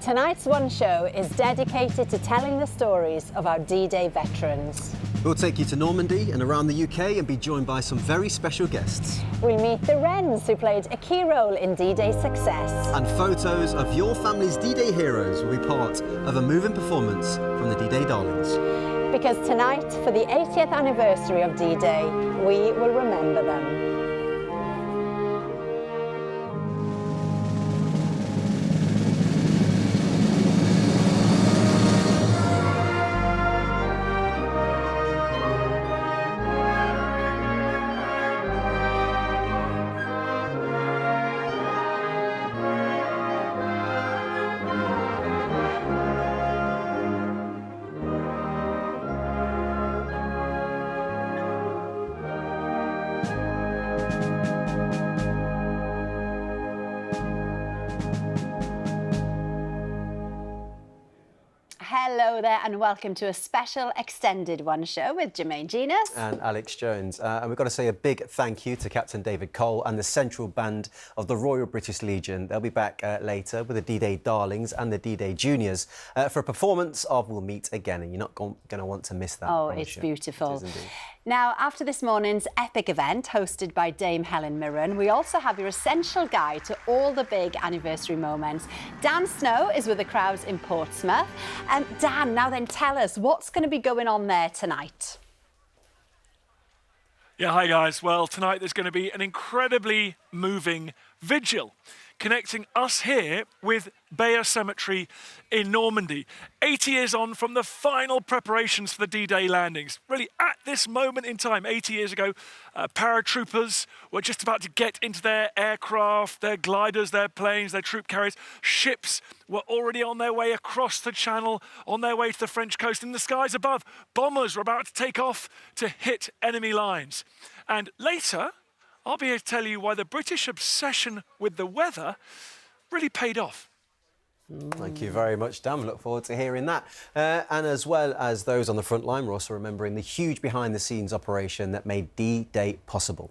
Tonight's One Show is dedicated to telling the stories of our D-Day veterans. We'll take you to Normandy and around the UK and be joined by some very special guests. We'll meet the Wrens, who played a key role in D-Day's success. And photos of your family's D-Day heroes will be part of a moving performance from the D-Day Darlings. Because tonight, for the 80th anniversary of D-Day, we will remember them. Hello there and welcome to a special extended One Show with Jermaine Genus and Alex Jones. And we've got to say a big thank you to Captain David Cole and the Central Band of the Royal British Legion. They'll be back later with the D-Day Darlings and the D-Day Juniors for a performance of We'll Meet Again, and you're not going to want to miss that. Oh, it's beautiful. It is indeed. Now, after this morning's epic event hosted by Dame Helen Mirren, we also have your essential guide to all the big anniversary moments. Dan Snow is with the crowds in Portsmouth. Dan, now then tell us, what's going to be going on there tonight? Yeah, hi guys. Well, tonight there's going to be an incredibly moving vigil connecting us here with Bayeux Cemetery in Normandy. 80 years on from the final preparations for the D-Day landings. Really, at this moment in time, 80 years ago, paratroopers were just about to get into their aircraft, their gliders, their planes, their troop carriers. Ships were already on their way across the channel, on their way to the French coast. In the skies above, bombers were about to take off to hit enemy lines. And later, I'll be here to tell you why the British obsession with the weather really paid off. Thank you very much, Dan. We look forward to hearing that. And as well as those on the front line, we're also remembering the huge behind-the-scenes operation that made D-Day possible.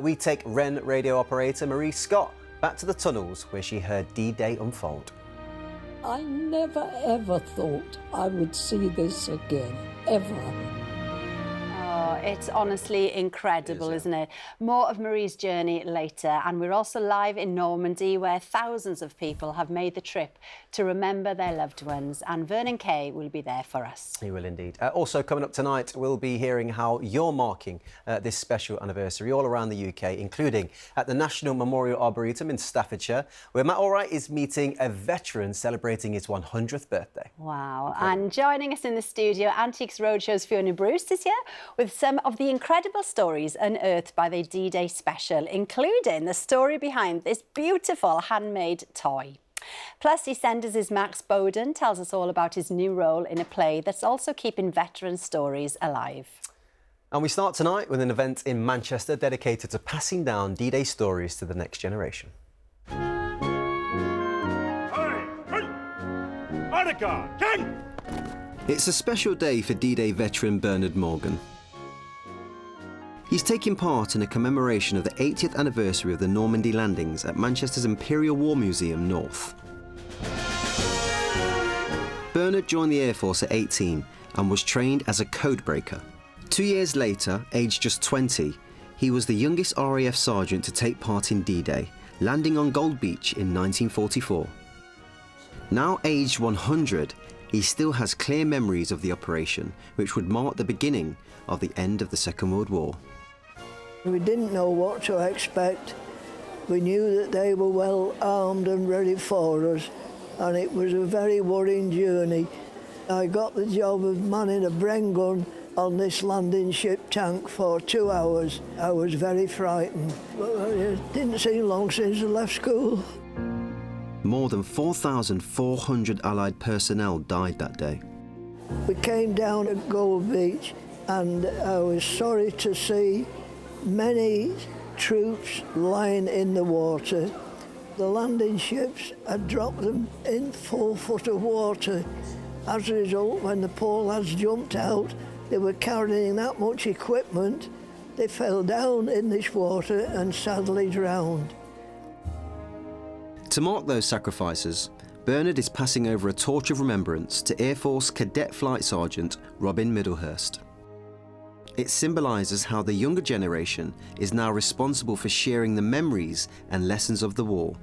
We take Wren radio operator Marie Scott back to the tunnels where she heard D-Day unfold. I never, ever thought I would see this again, ever. It's honestly incredible, isn't it? More of Marie's journey later, and we're also live in Normandy, where thousands of people have made the trip to remember their loved ones, and Vernon Kay will be there for us. He will indeed. Also coming up tonight, we'll be hearing how you're marking this special anniversary all around the UK, including at the National Memorial Arboretum in Staffordshire, where Matt Allwright is meeting a veteran celebrating his 100th birthday. Wow. And joining us in the studio, Antiques Roadshow's Fiona Bruce is here with some of the incredible stories unearthed by the D-Day special, including the story behind this beautiful handmade toy. Plus, EastEnders' Max Bowden tells us all about his new role in a play that's also keeping veteran stories alive. And we start tonight with an event in Manchester dedicated to passing down D-Day stories to the next generation. It's a special day for D-Day veteran Bernard Morgan. He's taking part in a commemoration of the 80th anniversary of the Normandy landings at Manchester's Imperial War Museum North. Bernard joined the Air Force at 18 and was trained as a codebreaker. 2 years later, aged just 20, he was the youngest RAF sergeant to take part in D-Day, landing on Gold Beach in 1944. Now aged 100, he still has clear memories of the operation, which would mark the beginning of the end of the Second World War. We didn't know what to expect. We knew that they were well armed and ready for us, and it was a very worrying journey. I got the job of manning a Bren gun on this landing ship tank for 2 hours. I was very frightened, but it didn't seem long since I left school. More than 4,400 Allied personnel died that day. We came down at Gold Beach, and I was sorry to see many troops lying in the water. The landing ships had dropped them in 4 foot of water. As a result, when the poor lads jumped out, they were carrying that much equipment. They fell down in this water and sadly drowned. To mark those sacrifices, Bernard is passing over a torch of remembrance to Air Force Cadet Flight Sergeant Robin Middlehurst. It symbolises how the younger generation is now responsible for sharing the memories and lessons of the war.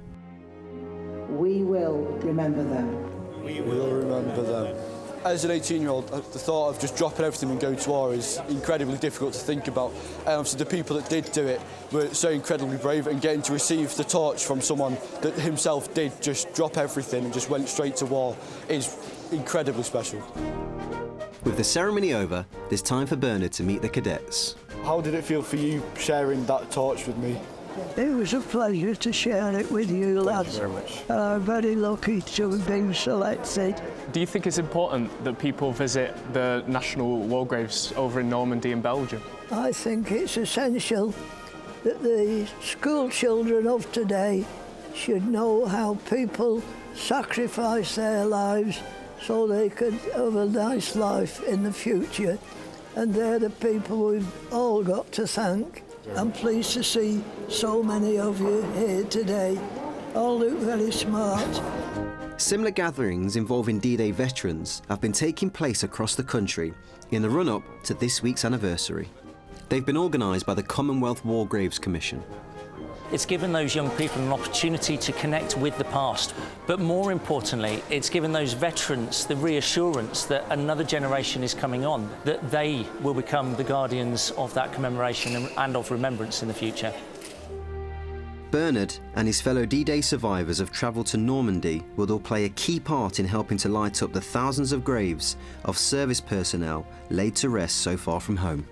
We will remember them. We will remember them. As an 18-year-old, the thought of just dropping everything and going to war is incredibly difficult to think about. So the people that did do it were so incredibly brave, and getting to receive the torch from someone that himself did just drop everything and just went straight to war is incredibly special. With the ceremony over, it's time for Bernard to meet the cadets. How did it feel for you sharing that torch with me? It was a pleasure to share it with you, lads. Thank you very much. I'm very lucky to have been selected. Do you think it's important that people visit the national war graves over in Normandy and Belgium? I think it's essential that the school children of today should know how people sacrifice their lives so they could have a nice life in the future. And they're the people we've all got to thank. I'm pleased to see so many of you here today. All look very smart. Similar gatherings involving D-Day veterans have been taking place across the country in the run-up to this week's anniversary. They've been organised by the Commonwealth War Graves Commission. It's given those young people an opportunity to connect with the past, but more importantly, it's given those veterans the reassurance that another generation is coming on, that they will become the guardians of that commemoration and of remembrance in the future. Bernard and his fellow D-Day survivors have travelled to Normandy, where they'll play a key part in helping to light up the thousands of graves of service personnel laid to rest so far from home.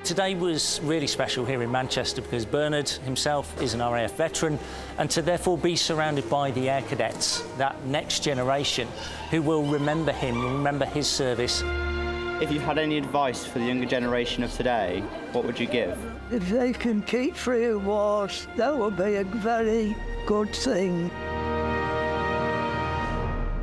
Today was really special here in Manchester because Bernard himself is an RAF veteran, and to therefore be surrounded by the air cadets, that next generation who will remember him, remember his service. If you had any advice for the younger generation of today, what would you give? If they can keep free of wars, that would be a very good thing.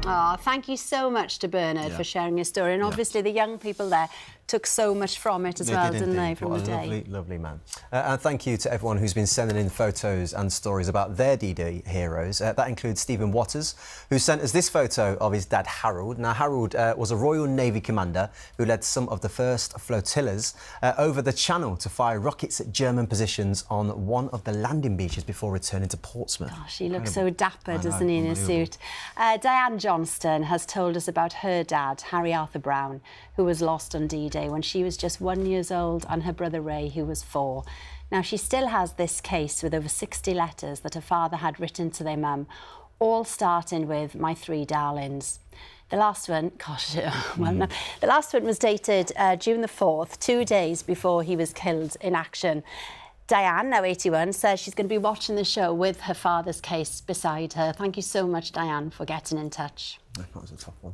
Oh, thank you so much to Bernard for sharing your story. And obviously the young people there took so much from it as well, didn't they, from the day? Lovely, lovely man. And thank you to everyone who's been sending in photos and stories about their D-Day heroes. That includes Stephen Waters, who sent us this photo of his dad, Harold. Now, Harold was a Royal Navy commander who led some of the first flotillas over the Channel to fire rockets at German positions on one of the landing beaches before returning to Portsmouth. Gosh, he looks so dapper, doesn't he, in a suit? Diane Johnston has told us about her dad, Harry Arthur Brown, who was lost on D-Day when she was just 1 year old, and her brother Ray, who was 4. Now, she still has this case with over 60 letters that her father had written to their mum, all starting with "My 3 darlings." The last one, the last one was dated June the 4th, 2 days before he was killed in action. Diane, now 81, says she's going to be watching the show with her father's case beside her. Thank you so much, Diane, for getting in touch. That was a tough one.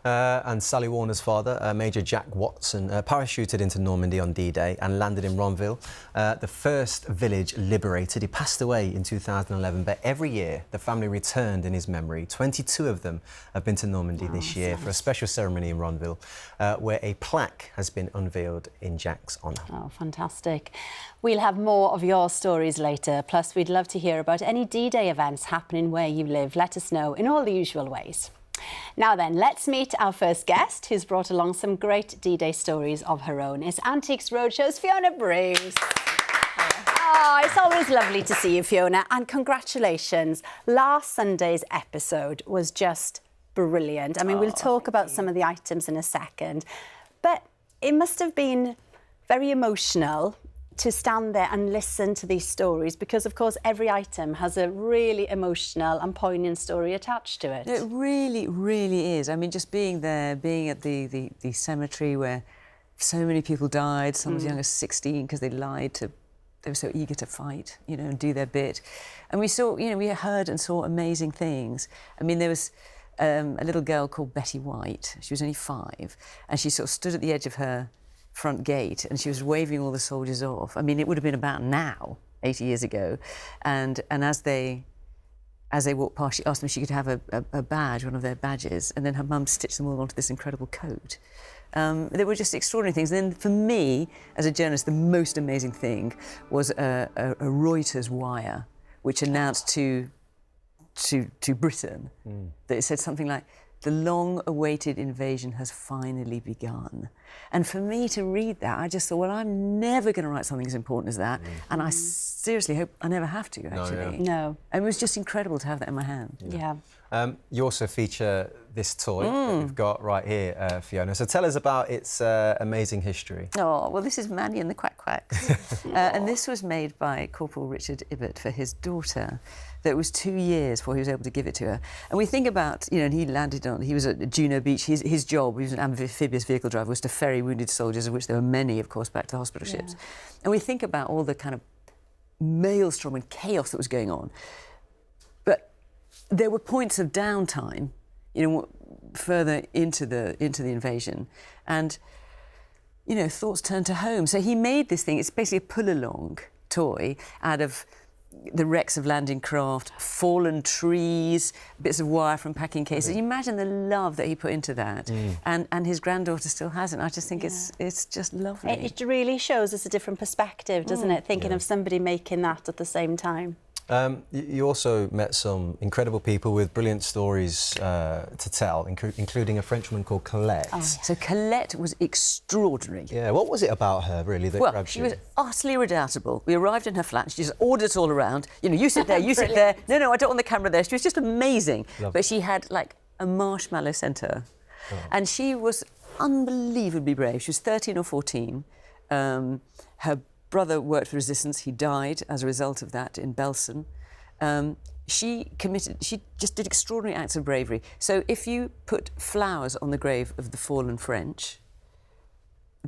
And Sally Warner's father, Major Jack Watson, parachuted into Normandy on D-Day and landed in Ronville, the first village liberated. He passed away in 2011, but every year the family returned in his memory. 22 of them have been to Normandy this year for a special ceremony in Ronville, where a plaque has been unveiled in Jack's honour. Oh, fantastic. We'll have more of your stories later. Plus, we'd love to hear about any D-Day events happening where you live. Let us know in all the usual ways. Now then, let's meet our first guest, who's brought along some great D-Day stories of her own. It's Antiques Roadshow's Fiona Bruce. Oh, it's always lovely to see you, Fiona, and congratulations. Last Sunday's episode was just brilliant. I mean, we'll talk about some of the items in a second, but it must have been very emotional to stand there and listen to these stories because, of course, every item has a really emotional and poignant story attached to it. It really, really is. I mean, just being there, being at the cemetery where so many people died, some as young as 16 because they lied to... They were so eager to fight, you know, and do their bit. And we saw, you know, we heard and saw amazing things. I mean, there was a little girl called Betty White. She was only 5, and she sort of stood at the edge of her front gate and she was waving all the soldiers off. I mean, it would have been about now, 80 years ago. And as they walked past, she asked them if she could have a badge, one of their badges, and then her mum stitched them all onto this incredible coat. They were just extraordinary things. And then for me, as a journalist, the most amazing thing was a Reuters wire, which announced to to Britain, that it said something like, "The long-awaited invasion has finally begun." And for me to read that, I just thought, well, I'm never going to write something as important as that. And I seriously hope I never have to, actually. No. And it was just incredible to have that in my hand. Yeah. You also feature this toy that we've got right here, Fiona. So tell us about its amazing history. Oh, well, this is Manny and the Quack Quacks. And this was made by Corporal Richard Ibbott for his daughter. That was 2 years before he was able to give it to her. And we think about, you know, and he was at Juno Beach. His job, he was an amphibious vehicle driver, was to ferry wounded soldiers, of which there were many, of course, back to the hospital ships. And we think about all the kind of maelstrom and chaos that was going on. But there were points of downtime, you know, further into the invasion. And, you know, thoughts turned to home. So he made this thing. It's basically a pull-along toy out of the wrecks of landing craft, fallen trees, bits of wire from packing cases. You imagine the love that he put into that. And his granddaughter still has it. I just think it's just lovely. It really shows us a different perspective, doesn't it? Thinking of somebody making that at the same time. You also met some incredible people with brilliant stories to tell, including a Frenchwoman called Colette. Oh, so Colette was extraordinary. Yeah, what was it about her, really, that grabbed you? She was utterly redoubtable. We arrived in her flat, she just ordered us all around. You know, you sit there, you sit there. No, I don't want the camera there. She was just amazing. But she had, like, a marshmallow centre. And she was unbelievably brave. She was 13 or 14. Her brother worked for resistance. He died as a result of that in Belsen. She just did extraordinary acts of bravery. So if you put flowers on the grave of the fallen French,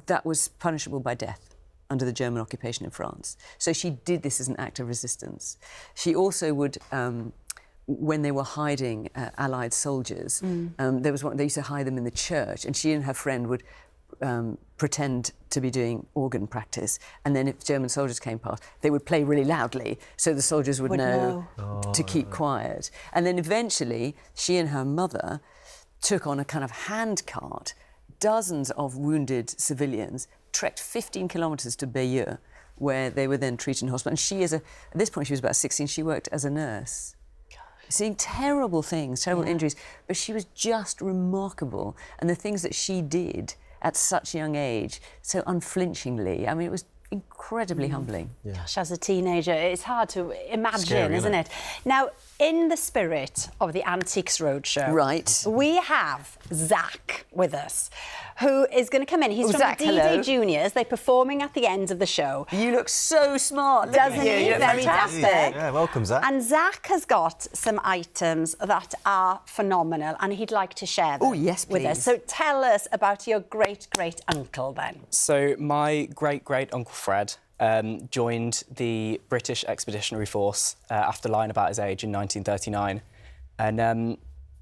that was punishable by death under the German occupation in France. So she did this as an act of resistance. She also would, when they were hiding Allied soldiers, there was one, they used to hide them in the church, and she and her friend would pretend to be doing organ practice, and then if German soldiers came past, they would play really loudly so the soldiers would know to keep quiet. And then eventually she and her mother took on a kind of hand cart, dozens of wounded civilians, trekked 15 kilometres to Bayeux, where they were then treated in hospital. And she, at this point she was about 16, she worked as a nurse. Seeing terrible things, terrible injuries, but she was just remarkable. And the things that she did at such a young age, so unflinchingly. I mean, it was incredibly humbling. Gosh, as a teenager, it's hard to imagine, Scary, isn't it? Now, in the spirit of the Antiques Roadshow, we have Zach with us, who is going to come in. He's from Zach, the D-Day Juniors. They're performing at the end of the show. You look so smart, doesn't he? You look Very fantastic. fantastic. Yeah, welcome, Zach. And Zach has got some items that are phenomenal, and he'd like to share them with us. So tell us about your great-great-uncle, then. So my great-great-uncle Fred joined the British Expeditionary Force after lying about his age in 1939. And,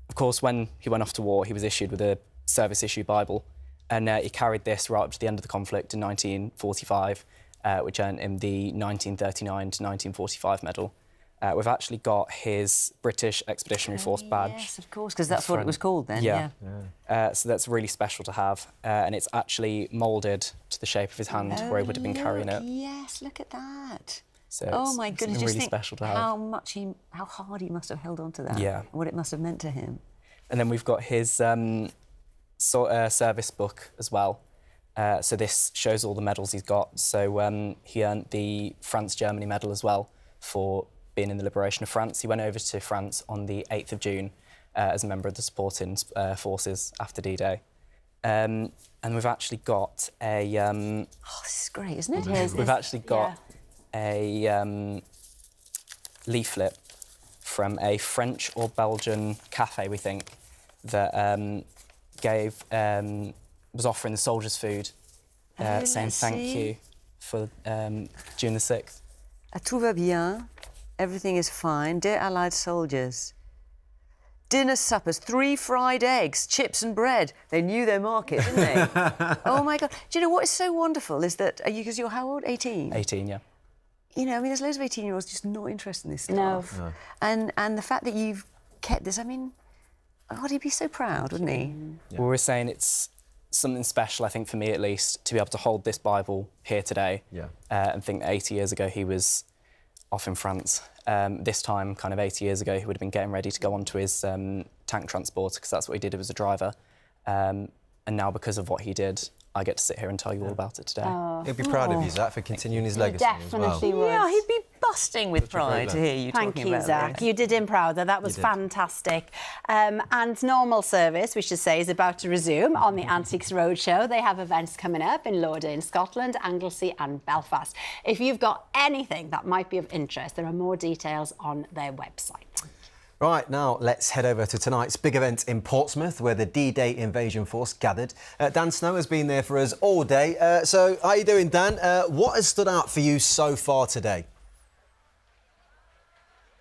of course, when he went off to war, he was issued with a service-issue Bible. And he carried this right up to the end of the conflict in 1945, which earned him the 1939 to 1945 medal. We've actually got his British Expeditionary Force badge. Yes, of course, because that's what it was called then. So that's really special to have. And it's actually moulded to the shape of his hand where he would have been carrying it. Yes, look at that. So oh my goodness, really just think special to have. how hard he must have held on to that. Yeah. What it must have meant to him. And then we've got his service book as well. So this shows all the medals he's got. So he earned the France-Germany medal as well for being in the liberation of France. He went over to France on the 8th of June as a member of the supporting forces after D-Day. And we've actually got a... oh, this is great, isn't it? We've actually got a leaflet from a French or Belgian cafe, we think, that was offering the soldiers food, saying thank you for June the 6th. Tout va bien. Everything is fine. Dear Allied soldiers. Dinner suppers, 3 fried eggs, chips and bread. They knew their market, didn't they? Oh, my God. Do you know what is so wonderful is that, because you're how old? 18? 18, yeah. You know, I mean, there's loads of 18-year-olds just not interested in this stuff. No. And the fact that you've kept this, I mean, God, he'd be so proud, wouldn't he? Well, we're saying it's something special, I think, for me at least, to be able to hold this Bible here today and think that 80 years ago he was off in France. This time, kind of 80 years ago, he would have been getting ready to go onto his tank transporter, because that's what he did as a driver. And now, because of what he did, I get to sit here and tell you all about it today. Oh. He'll be proud of you, Zach, for continuing his legacy as well. Definitely would. Yeah, he'd be busting with pride to hear you Thank talking you, about Zach. this. You did him proud there. That was fantastic. And normal service, we should say, is about to resume on the Antiques Roadshow. They have events coming up in Lauder in Scotland, Anglesey and Belfast. If you've got anything that might be of interest, there are more details on their website. Right, now let's head over to tonight's big event in Portsmouth, where the D-Day invasion force gathered. Dan Snow has been there for us all day. So, how are you doing, Dan? What has stood out for you so far today?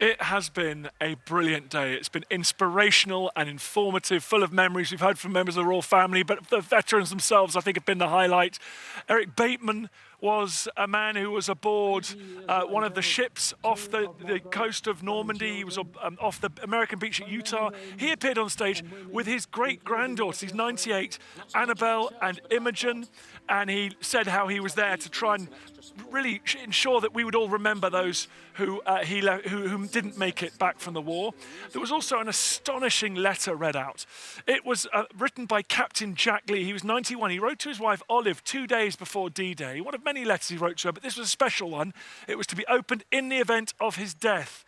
It has been a brilliant day. It's been inspirational and informative, full of memories we've heard from members of the royal family, but the veterans themselves, I think, have been the highlight. Eric Bateman was a man who was aboard one of the ships off the coast of Normandy. He was off the American beach at Utah. He appeared on stage with his great-granddaughters, he's 98, Annabelle and Imogen, and he said how he was there to try and really ensure that we would all remember those who didn't make it back from the war. There was also an astonishing letter read out. It was written by Captain Jack Lee. He was 91. He wrote to his wife Olive 2 days before D-Day. One of many letters he wrote to her, but this was a special one. It was to be opened in the event of his death.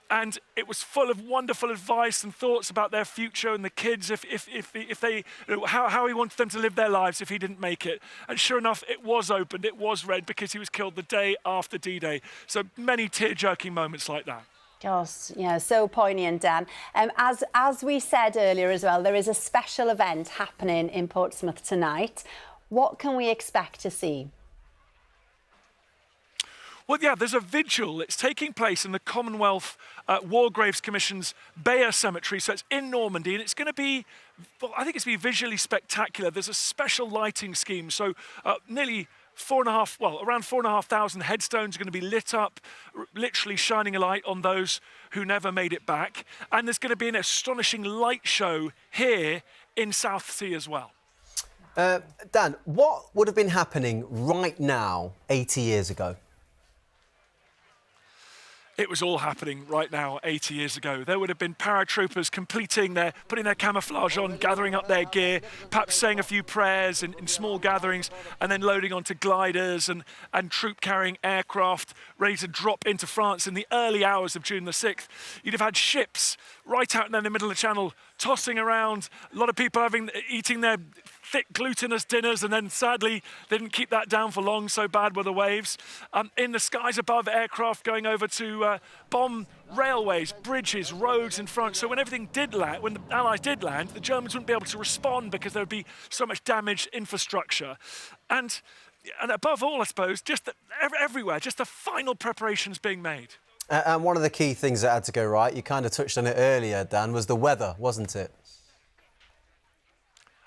And it was full of wonderful advice and thoughts about their future and the kids, if they, how he wanted them to live their lives if he didn't make it. And sure enough, it was opened, it was read, because he was killed the day after D-Day. So many tear-jerking moments like that. Just, yeah, so poignant, Dan. As we said earlier as well, there is a special event happening in Portsmouth tonight. What can we expect to see? Well, yeah, there's a vigil. It's taking place in the Commonwealth War Graves Commission's Bayeux Cemetery, so it's in Normandy, and it's going to be, well, I think it's going to be visually spectacular. There's a special lighting scheme, so around 4,500 headstones are going to be lit up, literally shining a light on those who never made it back. And there's going to be an astonishing light show here in Southsea as well. Dan, what would have been happening right now 80 years ago? It was all happening right now 80 years ago. There would have been paratroopers putting their camouflage on, gathering up their gear, perhaps saying a few prayers in small gatherings, and then loading onto gliders and troop-carrying aircraft ready to drop into France in the early hours of June the 6th. You'd have had ships right out in the middle of the channel, tossing around, a lot of people eating their thick glutinous dinners, and then sadly they didn't keep that down for long, so bad were the waves. In the skies above, aircraft going over to bomb railways, bridges, roads in France. So when everything did land, when the Allies did land, the Germans wouldn't be able to respond because there would be so much damaged infrastructure. And above all, I suppose, just everywhere, just the final preparations being made. And one of the key things that had to go right, you kind of touched on it earlier, Dan, was the weather, wasn't it?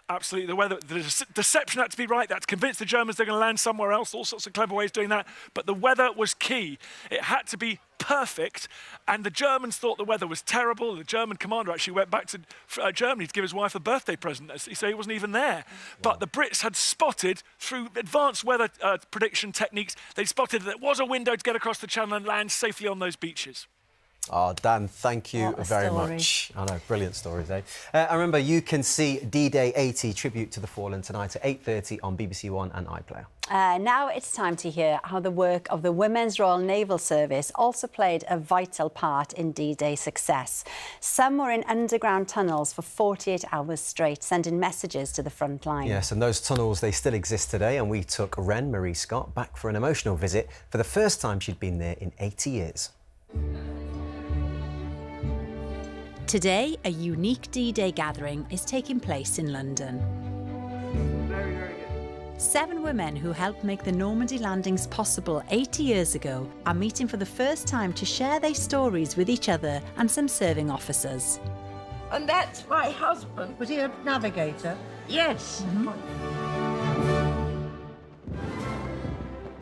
Absolutely, the weather, the deception had to be right. That to convince the Germans they're going to land somewhere else, all sorts of clever ways doing that. But the weather was key. It had to be perfect, and the Germans thought the weather was terrible. The German commander actually went back to Germany to give his wife a birthday present. He said he wasn't even there. But the Brits had spotted, through advanced weather prediction techniques, they spotted that there was a window to get across the channel and land safely on those beaches. Oh, Dan, thank you very much. I know, brilliant stories, eh? I remember you can see D-Day 80 Tribute to the Fallen tonight at 8:30 on BBC One and iPlayer. Now it's time to hear how the work of the Women's Royal Naval Service also played a vital part in D-Day success. Some were in underground tunnels for 48 hours straight, sending messages to the front line. Yes, and those tunnels, they still exist today, and we took Wren, Marie Scott, back for an emotional visit for the first time she'd been there in 80 years. Today, a unique D-Day gathering is taking place in London. 7 women who helped make the Normandy landings possible 80 years ago are meeting for the first time to share their stories with each other and some serving officers. And that's my husband. Was he a navigator? Yes.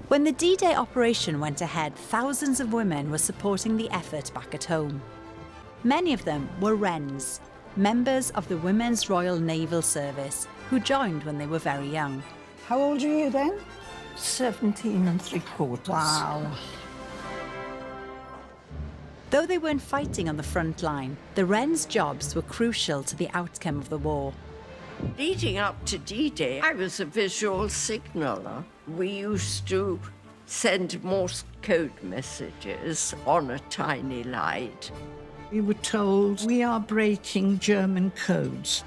When the D-Day operation went ahead, thousands of women were supporting the effort back at home. Many of them were Wrens, members of the Women's Royal Naval Service, who joined when they were very young. How old were you then? 17 3/4. Wow. Though they weren't fighting on the front line, the Wrens' jobs were crucial to the outcome of the war. Leading up to D-Day, I was a visual signaller. We used to send Morse code messages on a tiny light. We were told we are breaking German codes.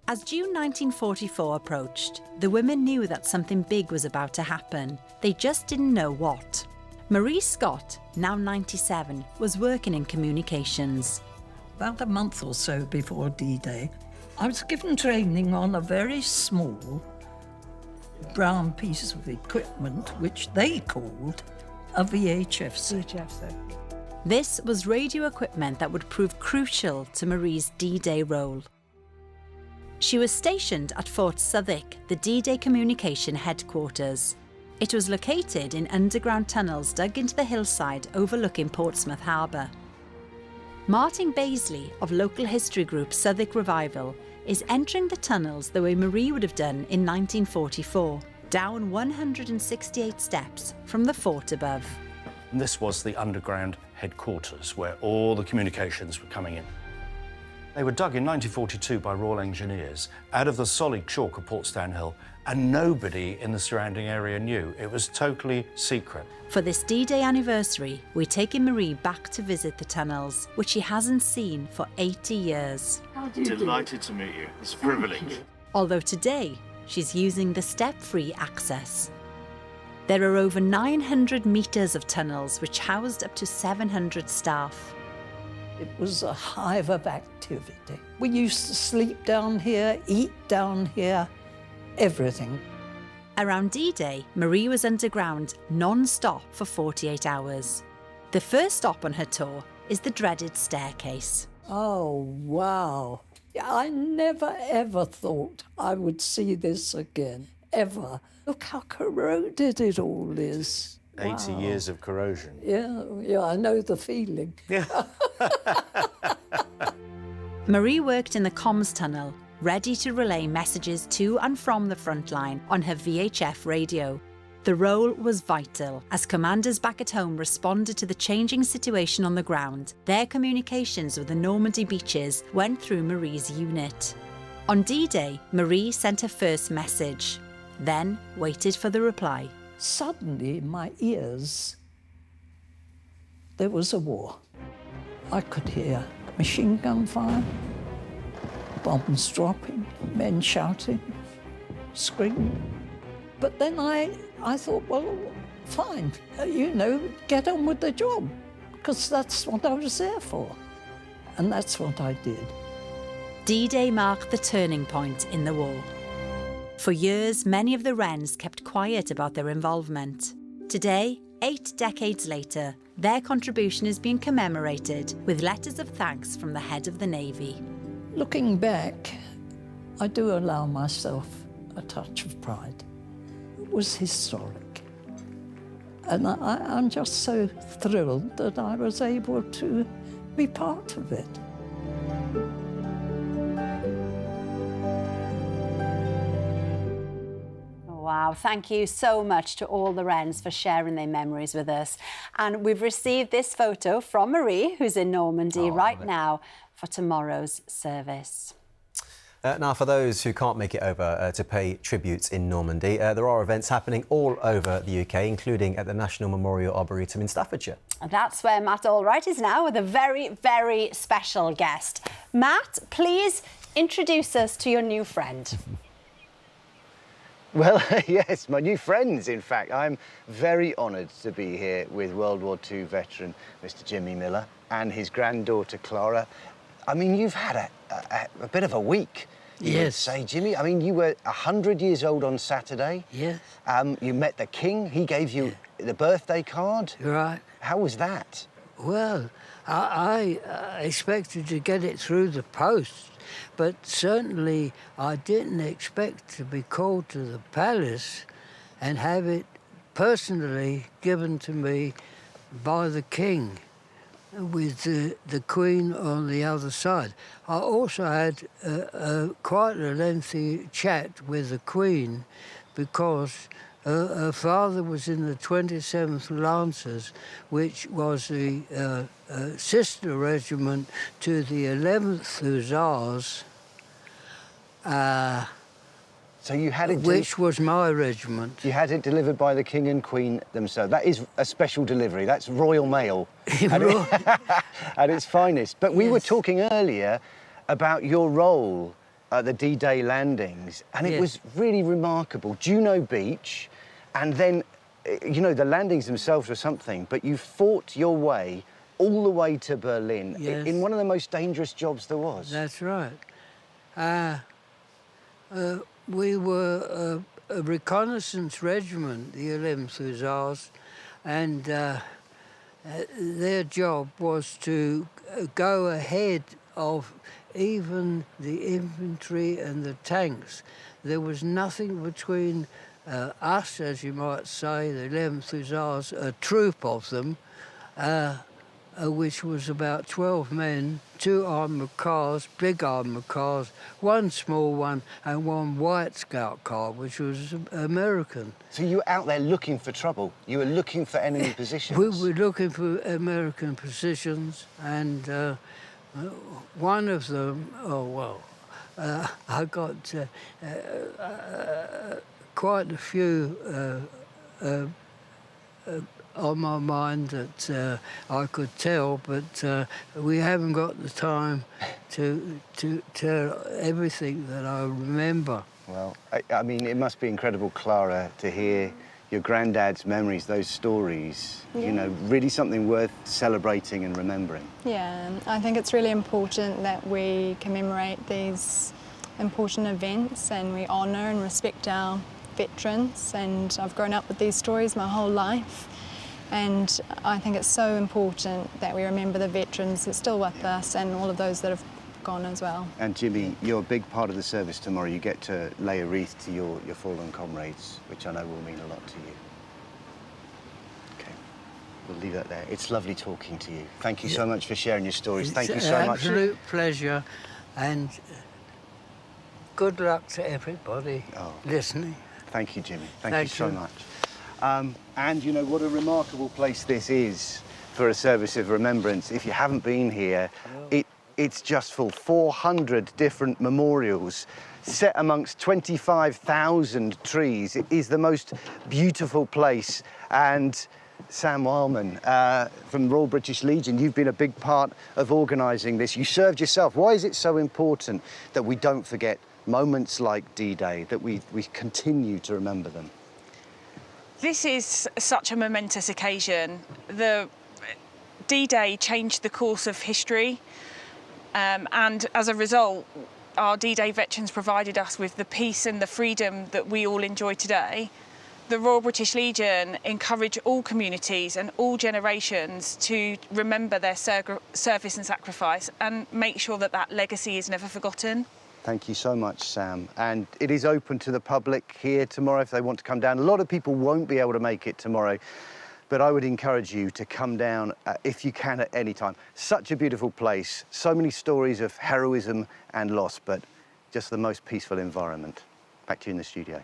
As June 1944 approached, the women knew that something big was about to happen. They just didn't know what. Marie Scott, now 97, was working in communications. About a month or so before D-Day, I was given training on a very small brown piece of equipment, which they called a VHF set. This was radio equipment that would prove crucial to Marie's D-Day role. She was stationed at Fort Southwick, the D-Day communication headquarters. It was located in underground tunnels dug into the hillside overlooking Portsmouth Harbour. Martin Baisley of local history group Southwick Revival is entering the tunnels the way Marie would have done in 1944, down 168 steps from the fort above. And this was the underground headquarters where all the communications were coming in. They were dug in 1942 by Royal Engineers out of the solid chalk of Portsdown Hill, and nobody in the surrounding area knew. It was totally secret. For this D-Day anniversary, we're taking Marie back to visit the tunnels, which she hasn't seen for 80 years. Delighted to meet you. It's a privilege. Although today, she's using the step-free access. There are over 900 metres of tunnels which housed up to 700 staff. It was a hive of activity. We used to sleep down here, eat down here, everything. Around D-Day, Marie was underground non-stop for 48 hours. The first stop on her tour is the dreaded staircase. Oh, wow. I never, ever thought I would see this again, ever. Look how corroded it all is. 80 years of corrosion. Yeah, I know the feeling. Yeah. Marie worked in the comms tunnel, ready to relay messages to and from the front line on her VHF radio. The role was vital as commanders back at home responded to the changing situation on the ground. Their communications with the Normandy beaches went through Marie's unit. On D-Day, Marie sent her first message, then waited for the reply. Suddenly, in my ears, there was a war. I could hear machine gun fire, bombs dropping, men shouting, screaming. But then I thought, well, fine, get on with the job, because that's what I was there for. And that's what I did. D-Day marked the turning point in the war. For years, many of the Wrens kept quiet about their involvement. Today, 8 decades later, their contribution is being commemorated with letters of thanks from the head of the Navy. Looking back, I do allow myself a touch of pride. It was historic. And I'm just so thrilled that I was able to be part of it. Wow, thank you so much to all the Wrens for sharing their memories with us. And we've received this photo from Marie, who's in Normandy right now for tomorrow's service. Now, for those who can't make it over to pay tributes in Normandy, there are events happening all over the UK, including at the National Memorial Arboretum in Staffordshire. And that's where Matt Allwright is now with a very, very special guest. Matt, please introduce us to your new friend. Well, yes, my new friends, in fact. I'm very honoured to be here with World War II veteran Mr. Jimmy Miller and his granddaughter Clara. I mean, you've had a bit of a week, you would say, Jimmy. I mean, you were 100 years old on Saturday. Yes. You met the King. He gave you the birthday card. Right. How was that? Well, I expected to get it through the post, but certainly I didn't expect to be called to the palace and have it personally given to me by the King, with the Queen on the other side. I also had quite a lengthy chat with the Queen because Her father was in the 27th Lancers, which was the sister regiment to the 11th Hussars. So you had it... Which was my regiment. You had it delivered by the King and Queen themselves. That is a special delivery. That's Royal Mail at its finest. But we were talking earlier about your role at the D-Day landings, and it was really remarkable. Juno Beach, and then, you know, the landings themselves were something, but you fought your way all the way to Berlin in one of the most dangerous jobs there was. That's right. We were a reconnaissance regiment, the 11th Hussars, and their job was to go ahead of even the infantry and the tanks. There was nothing between us, as you might say, the 11th Hussars, a troop of them, which was about 12 men, 2 armoured cars, big armoured cars, 1 small one, and 1 white scout car, which was American. So you were out there looking for trouble? You were looking for enemy positions? We were looking for American positions, and one of them, I got quite a few on my mind that I could tell, but we haven't got the time to tell everything that I remember. Well, I mean, it must be incredible, Clara, to hear your granddad's memories, those stories, you know, really something worth celebrating and remembering. Yeah, I think it's really important that we commemorate these important events and we honour and respect our veterans, and I've grown up with these stories my whole life. And I think it's so important that we remember the veterans that are still with us and all of those that have gone as well. And Jimmy, you're a big part of the service tomorrow. You get to lay a wreath to your fallen comrades, which I know will mean a lot to you. Okay, we'll leave that there. It's lovely talking to you. Thank you so much for sharing your stories. Thank you so much. It's an absolute pleasure, and good luck to everybody listening. Thank you, Jimmy. Thank you so much. And you know what a remarkable place this is for a service of remembrance. If you haven't been here, it's just full. 400 different memorials set amongst 25,000 trees. It is the most beautiful place. And Sam Wildman from Royal British Legion, you've been a big part of organising this. You served yourself. Why is it so important that we don't forget moments like D-Day, that we continue to remember them? This is such a momentous occasion. The D-Day changed the course of history, and as a result, our D-Day veterans provided us with the peace and the freedom that we all enjoy today. The Royal British Legion encourage all communities and all generations to remember their service and sacrifice and make sure that that legacy is never forgotten. Thank you so much, Sam. And it is open to the public here tomorrow if they want to come down. A lot of people won't be able to make it tomorrow, but I would encourage you to come down if you can at any time. Such a beautiful place, so many stories of heroism and loss, but just the most peaceful environment. Back to you in the studio.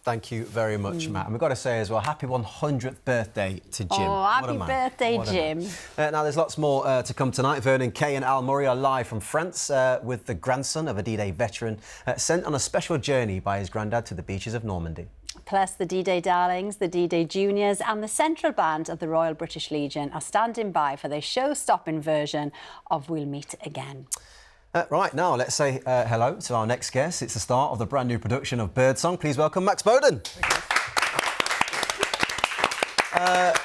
Thank you very much, Matt. And we've got to say as well, happy 100th birthday to Jim. Oh, happy birthday, Jim. Now, there's lots more to come tonight. Vernon Kay and Al Murray are live from France with the grandson of a D-Day veteran sent on a special journey by his granddad to the beaches of Normandy. Plus, the D-Day Darlings, the D-Day Juniors and the Central Band of the Royal British Legion are standing by for their show-stopping version of We'll Meet Again. Right, now let's say hello to our next guest. It's the start of the brand new production of Birdsong. Please welcome Max Bowden.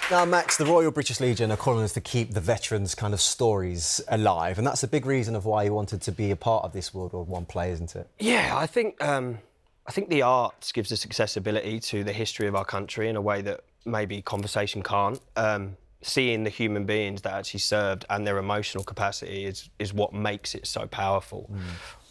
Now, Max, the Royal British Legion are calling us to keep the veterans' kind of stories alive, and that's a big reason of why you wanted to be a part of this World War I play, isn't it? Yeah, I think the arts gives us accessibility to the history of our country in a way that maybe conversation can't. Seeing the human beings that actually served and their emotional capacity is what makes it so powerful.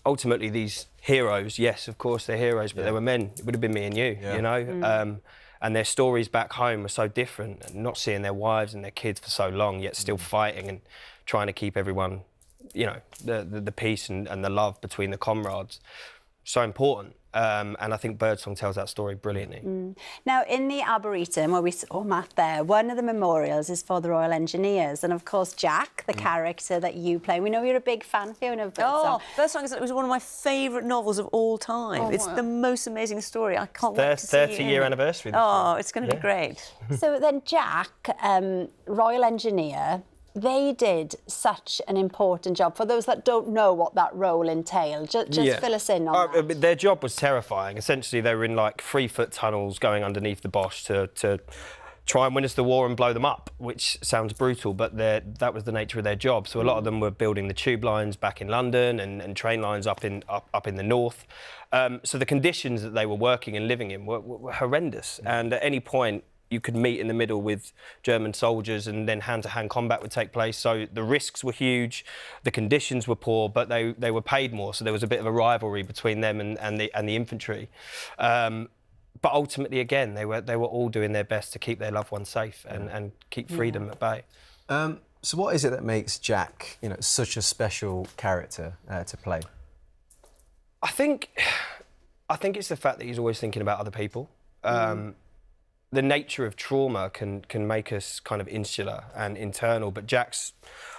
Ultimately, these heroes, yes, of course they're heroes, but they were men. It would have been me and you, you know? And their stories back home were so different, and not seeing their wives and their kids for so long, yet still fighting and trying to keep everyone, you know, the peace and the love between the comrades. So important. And I think Birdsong tells that story brilliantly. Now, in the Arboretum, where we saw Matt there, one of the memorials is for the Royal Engineers. And, of course, Jack, the character that you play. We know you're a big fan, Fiona, of Birdsong. Oh, Birdsong was one of my favourite novels of all time. Oh, it's wow. the most amazing story. I can't wait to see it. 30-year anniversary. Oh, it's going to be great. So then Jack, Royal Engineer, they did such an important job. For those that don't know what that role entailed, just fill us in on that. Their job was terrifying. Essentially, they were in like 3-foot tunnels going underneath the Bosch to try and win us the war and blow them up, which sounds brutal, but that was the nature of their job. So a lot of them were building the tube lines back in London and train lines up in the north. So the conditions that they were working and living in were horrendous. And at any point, you could meet in the middle with German soldiers and then hand-to-hand combat would take place. So the risks were huge, the conditions were poor, but they were paid more. So there was a bit of a rivalry between them and the infantry. But ultimately, again, they were all doing their best to keep their loved ones safe and keep freedom at bay. So what is it that makes Jack, such a special character to play? I think it's the fact that he's always thinking about other people. The nature of trauma can make us kind of insular and internal, but Jack's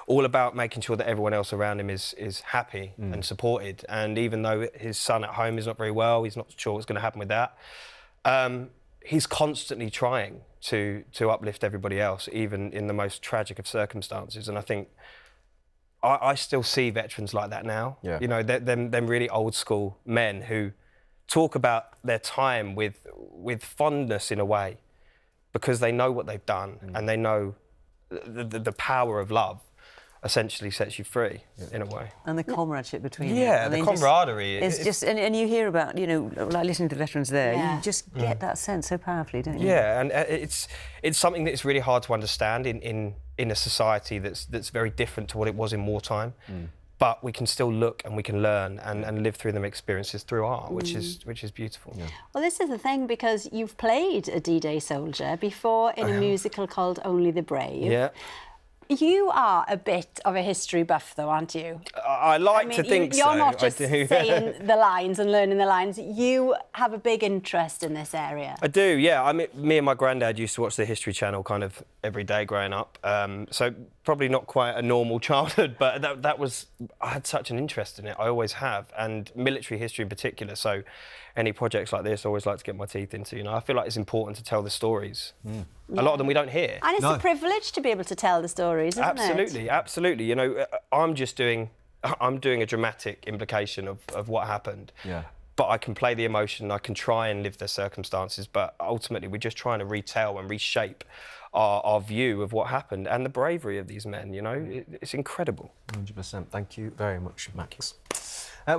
all about making sure that everyone else around him is happy and supported. And even though his son at home is not very well, he's not sure what's going to happen with that, he's constantly trying to uplift everybody else, even in the most tragic of circumstances. And I think I still see veterans like that now. Yeah. Them really old school men who talk about their time with fondness in a way, because they know what they've done and they know the power of love essentially sets you free in a way. And the comradeship between them. Yeah, the camaraderie. It's just, and you hear about, like listening to the veterans there, you just get that sense so powerfully, don't you? Yeah, and it's something that's really hard to understand in a society that's very different to what it was in wartime. But we can still look and we can learn and live through them experiences through art, which is beautiful. Yeah. Well, this is the thing, because you've played a D-Day soldier before in a musical called Only the Brave. Yeah. You are a bit of a history buff, though, aren't you? I like to think so. You're not just saying the lines and learning the lines. You have a big interest in this area. I do, yeah. I mean, me and my granddad used to watch the History Channel kind of every day growing up. So probably not quite a normal childhood, but I had such an interest in it. I always have, and military history in particular. So any projects like this, I always like to get my teeth into. I feel like it's important to tell the stories. A lot of them we don't hear. And it's a privilege to be able to tell the stories, isn't it? Absolutely. I'm doing a dramatic implication of what happened. Yeah. But I can play the emotion, I can try and live the circumstances, but ultimately we're just trying to retell and reshape our view of what happened and the bravery of these men, It's incredible. 100%. Thank you very much, Max.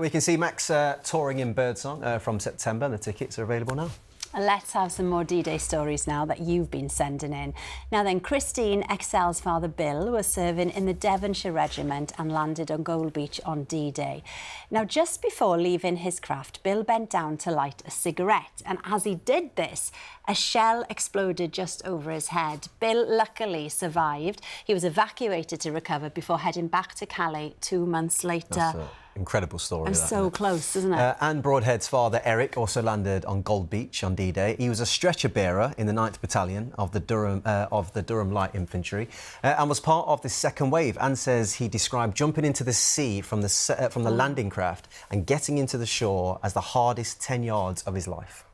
We can see Max touring in Birdsong from September. The tickets are available now. Let's have some more D-Day stories now that you've been sending in. Now then, Christine Excel's father Bill was serving in the Devonshire Regiment and landed on Gold Beach on D-Day. Now, just before leaving his craft, Bill bent down to light a cigarette, and as he did this, a shell exploded just over his head. Bill luckily survived. He was evacuated to recover before heading back to Calais 2 months later. Incredible story. And so close, isn't it? Anne Broadhead's father, Eric, also landed on Gold Beach on D-Day. He was a stretcher bearer in the 9th Battalion of the Durham Light Infantry and was part of the second wave. Anne says he described jumping into the sea from the landing craft and getting into the shore as the hardest 10 yards of his life.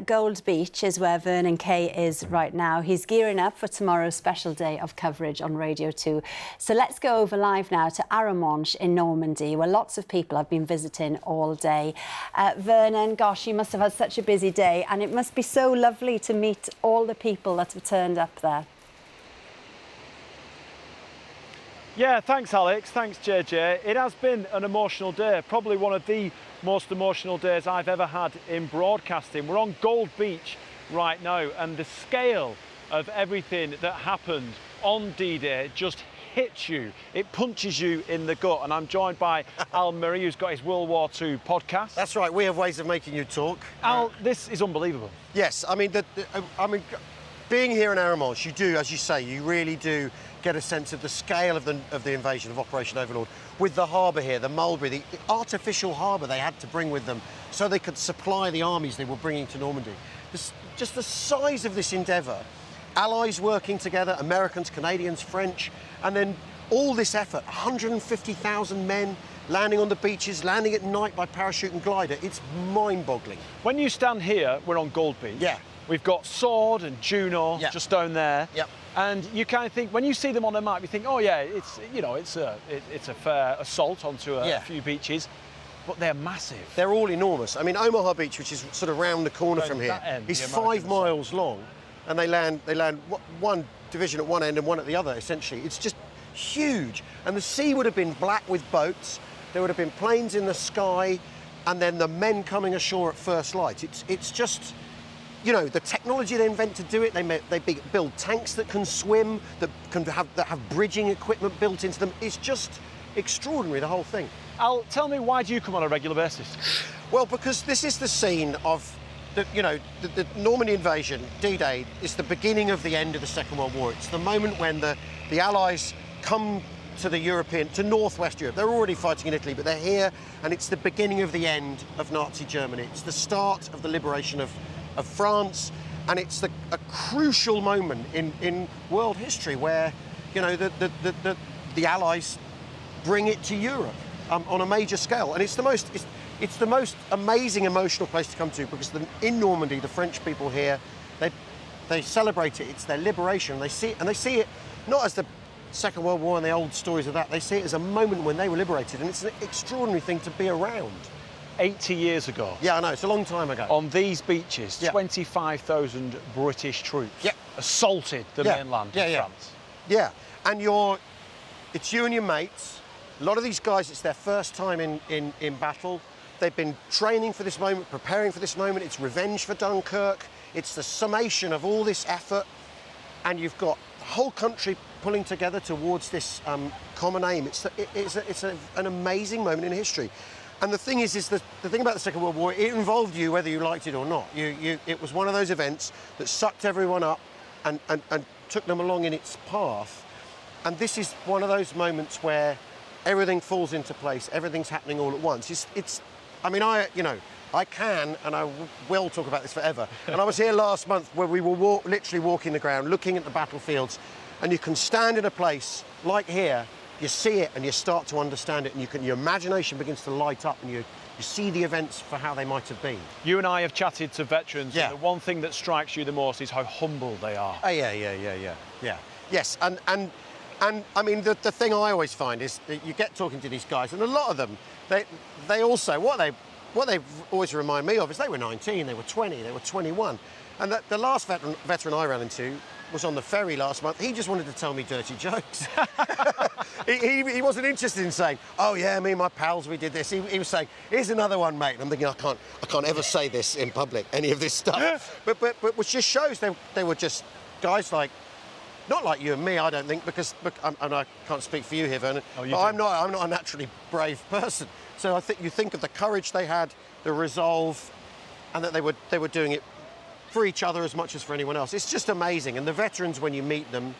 Gold Beach is where Vernon Kay is right now. He's gearing up for tomorrow's special day of coverage on Radio 2. So let's go over live now to Arboretum in Normandy, where lots of people have been visiting all day. Vernon, gosh, you must have had such a busy day, and it must be so lovely to meet all the people that have turned up there. Yeah, thanks, Alex. Thanks, JJ. It has been an emotional day, probably one of the most emotional days I've ever had in broadcasting. We're on Gold Beach right now, and the scale of everything that happened on D-Day just hits you. It punches you in the gut. And I'm joined by Al Murray, who's got his World War II podcast. That's right. We have ways of making you talk. Al, this is unbelievable. Yes, I mean, being here in Arboretum, you do, as you say, you really do get a sense of the scale of the invasion of Operation Overlord. With the harbour here, the Mulberry, the artificial harbour they had to bring with them so they could supply the armies they were bringing to Normandy. Just the size of this endeavour, Allies working together, Americans, Canadians, French, and then all this effort, 150,000 men landing on the beaches, landing at night by parachute and glider. It's mind-boggling. When you stand here, we're on Gold Beach. Yeah. We've got Sword and Juno just down there. Yep. And you kind of think, when you see them on the map, you think, oh yeah, it's a fair assault onto a few beaches, but they're massive. They're all enormous. I mean, Omaha Beach, which is sort of round the corner from here, is 5 miles long, and they land one division at one end and one at the other. Essentially, it's just huge. And the sea would have been black with boats. There would have been planes in the sky, and then the men coming ashore at first light. It's just, you know, the technology they invent to do it. They build tanks that can swim, that have bridging equipment built into them. It's just extraordinary, the whole thing. Al, tell me, why do you come on a regular basis? Well, because this is the scene of the Normandy invasion. D-Day is the beginning of the end of the Second World War. It's the moment when the Allies come to Northwest Europe. They're already fighting in Italy, but they're here, and it's the beginning of the end of Nazi Germany. It's the start of the liberation of France, and it's a crucial moment in world history where, you know, the Allies bring it to Europe on a major scale, and it's the most amazing emotional place to come to, because in Normandy, the French people here, they celebrate it. It's their liberation. They see it not as the Second World War and the old stories of that. They see it as a moment when they were liberated, and it's an extraordinary thing to be around. 80 years ago. Yeah, I know, it's a long time ago. On these beaches, 25,000 British troops assaulted the mainland of France. Yeah, and it's you and your mates. A lot of these guys, it's their first time in battle. They've been training for this moment, preparing for this moment. It's revenge for Dunkirk. It's the summation of all this effort, and you've got the whole country pulling together towards this common aim. It's an amazing moment in history. And the thing is the thing about the Second World War, it involved you whether you liked it or not. It was one of those events that sucked everyone up and took them along in its path. And this is one of those moments where everything falls into place, everything's happening all at once. I mean, I can and I will talk about this forever. And I was here last month where we were literally walking the ground, looking at the battlefields, and you can stand in a place like here, you see it and you start to understand it, and your imagination begins to light up, and you see the events for how they might have been. You and I have chatted to veterans, and the one thing that strikes you the most is how humble they are. Oh, yeah. Yes, and I mean, the thing I always find is that you get talking to these guys, and a lot of them, they also, what they always remind me of is they were 19, they were 20, they were 21. And the last veteran I ran into was on the ferry last month. He just wanted to tell me dirty jokes. he wasn't interested in saying, oh yeah, me and my pals, we did this. He was saying, here's another one, mate. And I'm thinking, I can't ever say this in public, any of this stuff. but which just shows they were just guys like, not like you and me, I don't think, and I can't speak for you here, Vernon, but I'm not a naturally brave person. So I think you think of the courage they had, the resolve, and that they were doing it for each other as much as for anyone else. It's just amazing. And the veterans, when you meet them,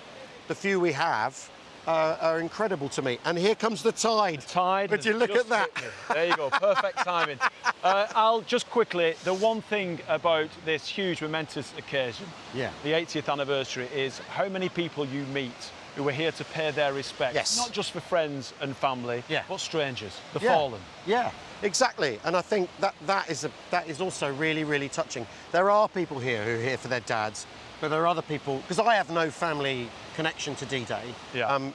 the few we have, are incredible to me. And here comes the tide. The tide. Would you look at that? There you go, perfect timing. Al, just quickly, the one thing about this huge momentous occasion, the 80th anniversary, is how many people you meet who are here to pay their respects, not just for friends and family, but strangers, the fallen. Yeah, exactly. And I think that is also really, really touching. There are people here who are here for their dads, but there are other people, because I have no family connection to D-Day. I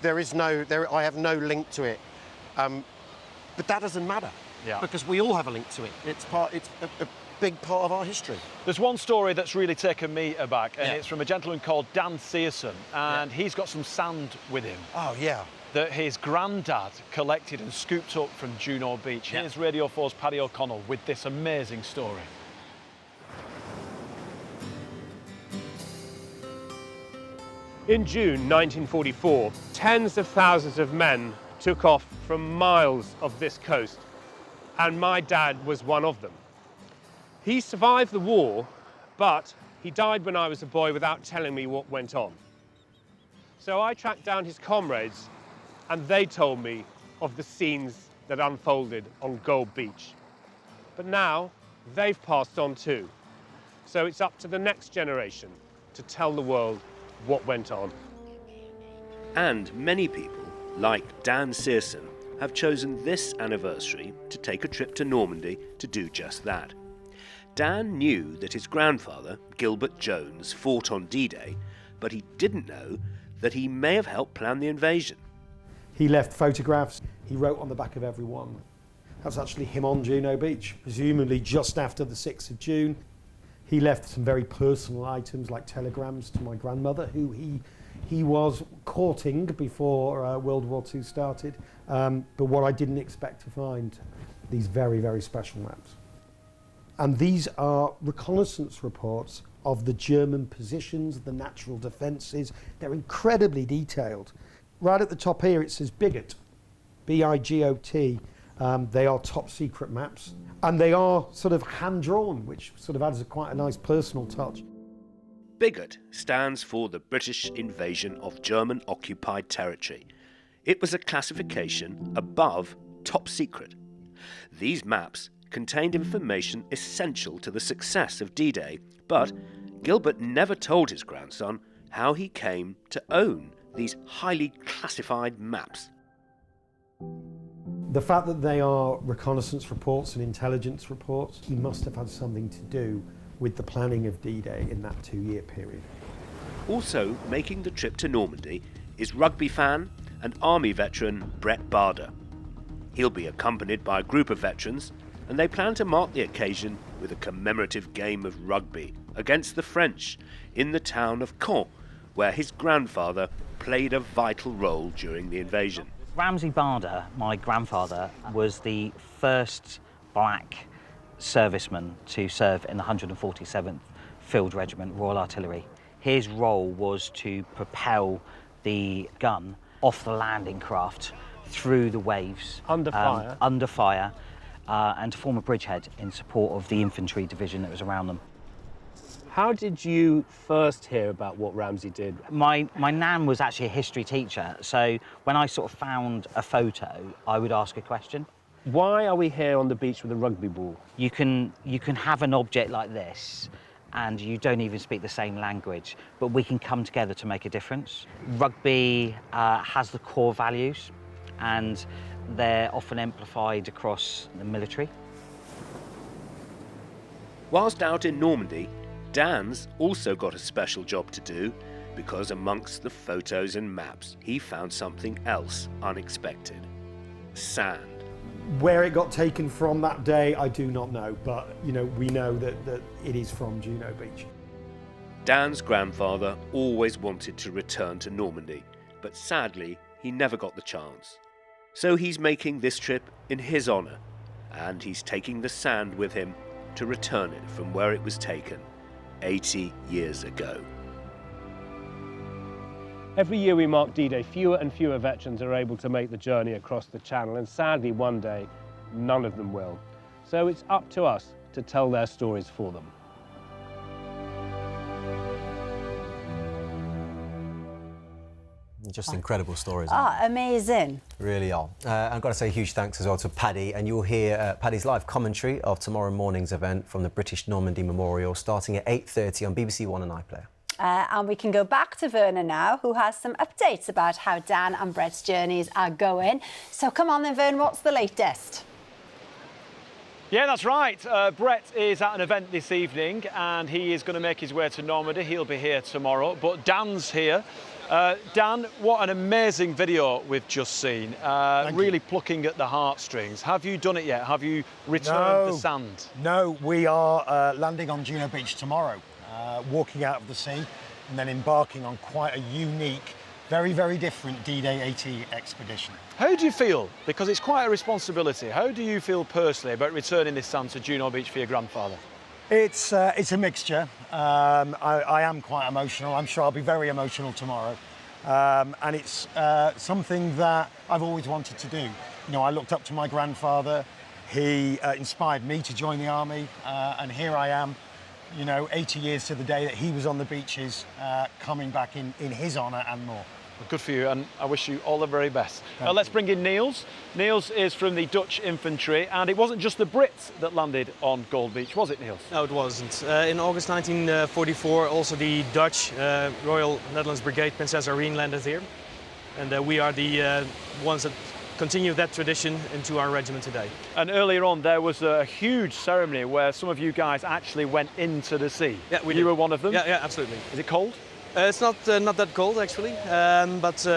have no link to it. But that doesn't matter, because we all have a link to it. It's a big part of our history. There's one story that's really taken me aback, and it's from a gentleman called Dan Thiessen, and he's got some sand with him. Oh, yeah. That his granddad collected and scooped up from Juno Beach. Here's Radio 4's Paddy O'Connell with this amazing story. In June 1944, tens of thousands of men took off from miles of this coast, and my dad was one of them. He survived the war, but He died when I was a boy without telling me what went on. So I tracked down his comrades and they told me of the scenes that unfolded on Gold Beach. But now they've passed on too. So it's up to the next generation to tell the world what went on. And many people, like Dan Searson, have chosen this anniversary to take a trip to Normandy to do just that. Dan knew that his grandfather, Gilbert Jones, fought on D-Day, but he didn't know that he may have helped plan the invasion. He left photographs, he wrote on the back of every one. That's actually him on Juno Beach, presumably just after the 6th of June. He left some very personal items like telegrams to my grandmother, who he was courting before World War II started. But what I didn't expect to find, these very, very special maps. And these are reconnaissance reports of the German positions, the natural defences. They're incredibly detailed. Right at the top here it says Bigot, B-I-G-O-T. They are top secret maps, and they are sort of hand-drawn, which sort of adds quite a nice personal touch. BIGOT stands for the British Invasion of German Occupied Territory. It was a classification above top secret. These maps contained information essential to the success of D-Day, but Gilbert never told his grandson how he came to own these highly classified maps. The fact that they are reconnaissance reports and intelligence reports, he must have had something to do with the planning of D-Day in that 2-year period. Also making the trip to Normandy is rugby fan and army veteran Brett Barder. He'll be accompanied by a group of veterans, and they plan to mark the occasion with a commemorative game of rugby against the French in the town of Caen, where his grandfather played a vital role during the invasion. Ramsay Barder, my grandfather, was the first black serviceman to serve in the 147th Field Regiment Royal Artillery. His role was to propel the gun off the landing craft through the waves. Under fire. And to form a bridgehead in support of the infantry division that was around them. How did you first hear about what Ramsay did? My nan was actually a history teacher, so when I sort of found a photo, I would ask a question. Why are we here on the beach with a rugby ball? You can have an object like this and you don't even speak the same language, but we can come together to make a difference. Rugby has the core values, and they're often amplified across the military. Whilst out in Normandy, Dan's also got a special job to do, because amongst the photos and maps, he found something else unexpected: sand. Where it got taken from that day, I do not know, but we know that it is from Juno Beach. Dan's grandfather always wanted to return to Normandy, but sadly, he never got the chance. So he's making this trip in his honour, and he's taking the sand with him to return it from where it was taken 80 years ago. Every year we mark D-Day, fewer and fewer veterans are able to make the journey across the Channel, and sadly one day, none of them will. So it's up to us to tell their stories for them. Just incredible stories. Amazing. Really are. I've got to say a huge thanks as well to Paddy, and you'll hear Paddy's live commentary of tomorrow morning's event from the British Normandy Memorial, starting at 8:30 on BBC One and iPlayer. And we can go back to Verna now, who has some updates about how Dan and Brett's journeys are going. So come on then, Vern, what's the latest? Yeah, that's right. Brett is at an event this evening and he is going to make his way to Normandy. He'll be here tomorrow, but Dan's here. Dan, what an amazing video we've just seen. Really plucking at the heartstrings. Have you done it yet? Have you returned the sand? No, we are landing on Juno Beach tomorrow, walking out of the sea and then embarking on quite a unique, very, very different D-Day AT expedition. How do you feel? Because it's quite a responsibility. How do you feel personally about returning this sand to Juno Beach for your grandfather? It's a mixture. I am quite emotional. I'm sure I'll be very emotional tomorrow. And it's something that I've always wanted to do. You know, I looked up to my grandfather. He inspired me to join the army, and here I am, you know, 80 years to the day that he was on the beaches, coming back in his honour and more. Well, good for you, and I wish you all the very best. Let's bring in Niels. Niels is from the Dutch infantry, and it wasn't just the Brits that landed on Gold Beach, was it, Niels? No, it wasn't. In August 1944, also the Dutch Royal Netherlands Brigade Princess Irene landed here, and we are the ones that continue that tradition into our regiment today. And earlier on, there was a huge ceremony where some of you guys actually went into the sea. Yeah, you were one of them? Yeah, absolutely. Is it cold? It's not that cold, actually, but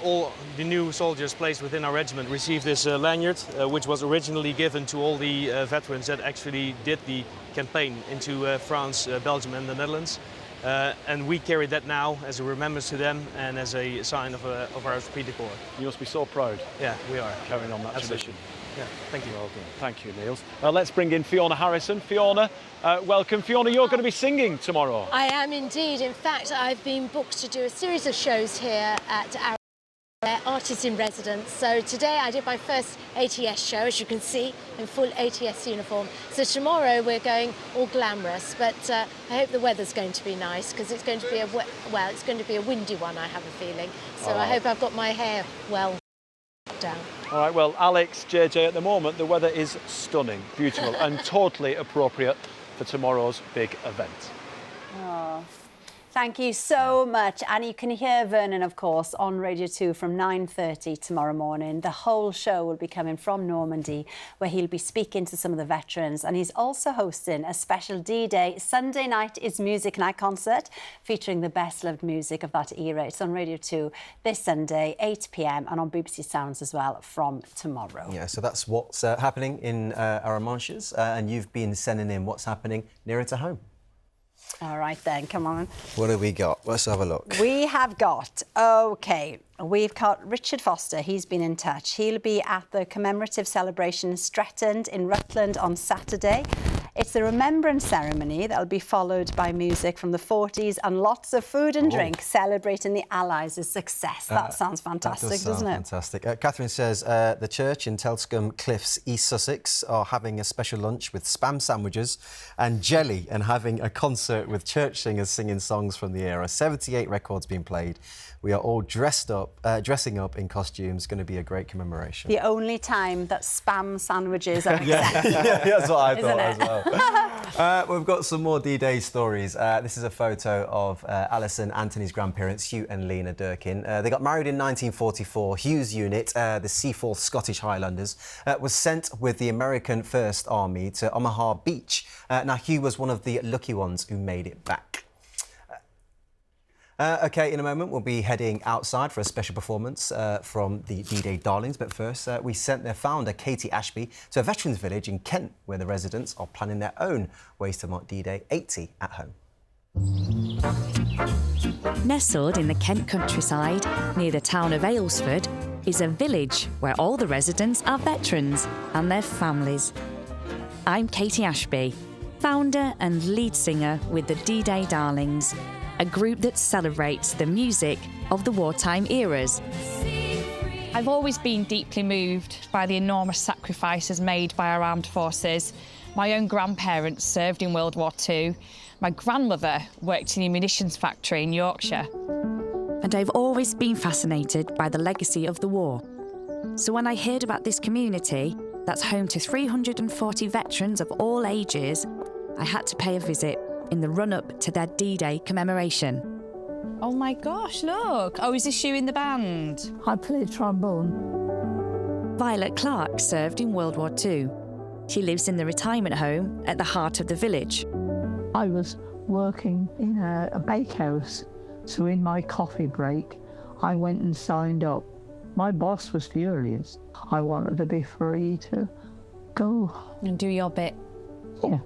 all the new soldiers placed within our regiment received this lanyard, which was originally given to all the veterans that actually did the campaign into France, Belgium and the Netherlands. And we carry that now as a remembrance to them and as a sign of our Orthopedic Corps. You must be so proud. Yeah, we are. Carrying on that Absolutely. tradition. Yeah, thank you. Well done. Thank you, Niels. Let's bring in Fiona Harrison. Fiona, welcome. Fiona, you're going to be singing tomorrow. I am indeed. In fact, I've been booked to do a series of shows here at our Artists in Residence. So today I did my first ATS show, as you can see, in full ATS uniform. So tomorrow we're going all glamorous, but I hope the weather's going to be nice because it's going to be it's going to be a windy one, I have a feeling. So I hope I've got my hair well down. All right, well, Alex, JJ, at the moment, the weather is stunning, beautiful, and totally appropriate for tomorrow's big event. Oh. Thank you so much. And you can hear Vernon, of course, on Radio 2 from 9:30 tomorrow morning. The whole show will be coming from Normandy, where he'll be speaking to some of the veterans. And he's also hosting a special D-Day Sunday Night is Music Night concert featuring the best-loved music of that era. It's on Radio 2 this Sunday, 8 p.m, and on BBC Sounds as well from tomorrow. Yeah, so that's what's happening in our marches, and you've been sending in what's happening nearer to home. All right, then, come on. What have we got? Let's have a look. We have got, OK, we've got Richard Foster. He's been in touch. He'll be at the commemorative celebration in Stretton in Rutland on Saturday. It's the remembrance ceremony that'll be followed by music from the 40s and lots of food and drink celebrating the Allies' success. That sounds fantastic, doesn't it? Fantastic. Catherine says the church in Telscombe Cliffs, East Sussex, are having a special lunch with spam sandwiches and jelly and having a concert with church singers singing songs from the era. 78 records being played. We are all dressing up in costumes. Going to be a great commemoration. The only time that spam sandwiches are accepted. Yeah, that's what I thought as well. We've got some more D-Day stories. This is a photo of Alison Anthony's grandparents, Hugh and Lena Durkin. They got married in 1944. Hugh's unit, the Seaforth Scottish Highlanders, was sent with the American First Army to Omaha Beach. Now, Hugh was one of the lucky ones who made it back. OK, in a moment, we'll be heading outside for a special performance from the D-Day Darlings. But first, we sent their founder, Katie Ashby, to a veterans village in Kent, where the residents are planning their own ways to mark D-Day 80 at home. Nestled in the Kent countryside, near the town of Aylesford, is a village where all the residents are veterans and their families. I'm Katie Ashby, founder and lead singer with the D-Day Darlings, a group that celebrates the music of the wartime eras. I've always been deeply moved by the enormous sacrifices made by our armed forces. My own grandparents served in World War II. My grandmother worked in a munitions factory in Yorkshire. And I've always been fascinated by the legacy of the war. So when I heard about this community that's home to 340 veterans of all ages, I had to pay a visit in the run-up to their D-Day commemoration. Oh my gosh, look! Oh, is this you in the band? I play trombone. Violet Clark served in World War II. She lives in the retirement home at the heart of the village. I was working in a bakehouse, so in my coffee break, I went and signed up. My boss was furious. I wanted to be free to go. And do your bit. Yeah.